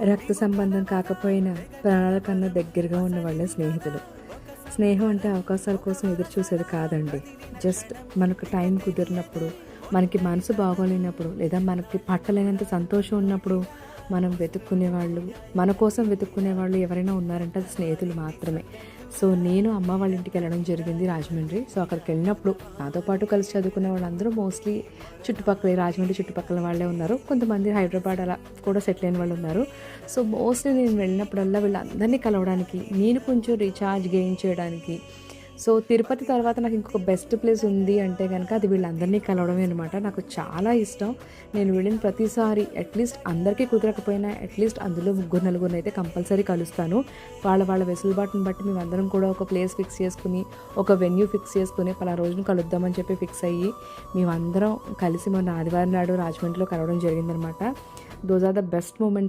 రక్త సంబంధం కాకపోయినా ప్రాణాల కన్నా దగ్గరగా ఉన్న వాళ్ళే స్నేహితులు. స్నేహం అంటే అవకాశాల కోసం ఎదురు చూసేది కాదండి. జస్ట్ మనకు టైం కుదిరినప్పుడు, మనకి మనసు బాగోలేనప్పుడు, లేదా మనకి పట్టలేనంత సంతోషం ఉన్నప్పుడు మనం వెతుక్కునేవాళ్ళు, మన కోసం వెతుక్కునేవాళ్ళు ఎవరైనా ఉన్నారంటే అది స్నేహితులు మాత్రమే. సో నేను అమ్మ వాళ్ళ ఇంటికి వెళ్ళడం జరిగింది రాజమండ్రి. సో అక్కడికి వెళ్ళినప్పుడు నాతో పాటు కలిసి చదువుకునే వాళ్ళందరూ మోస్ట్లీ చుట్టుపక్కల రాజమండ్రి చుట్టుపక్కల వాళ్ళే ఉన్నారు. కొంతమంది హైదరాబాద్ అలా కూడా సెటిల్ అయిన వాళ్ళు ఉన్నారు. సో మోస్ట్లీ నేను వెళ్ళినప్పుడల్లా వీళ్ళందరినీ కలవడానికి, నేను కొంచెం రీఛార్జ్ గెయిన్ చేయడానికి. సో తిరుపతి తర్వాత నాకు ఇంకొక బెస్ట్ ప్లేస్ ఉంది అంటే కనుక అది వీళ్ళందరినీ కలవడమే అనమాట. నాకు చాలా ఇష్టం. నేను వెళ్ళిన ప్రతిసారి అట్లీస్ట్ అందరికీ కుదరకపోయినా అట్లీస్ట్ అందులో ముగ్గురు నలుగురిని అయితే కంపల్సరీ కలుస్తాను. వాళ్ళ వెసులుబాటుని బట్టి మేమందరం కూడా ఒక ప్లేస్ ఫిక్స్ చేసుకుని, ఒక వెన్యూ ఫిక్స్ చేసుకుని పలా రోజున కలుద్దామని చెప్పి ఫిక్స్ అయ్యి మేమందరం కలిసి మొన్న ఆదివారం నాడు రాజమండ్రిలో కలవడం జరిగిందనమాట. Those are the best moments.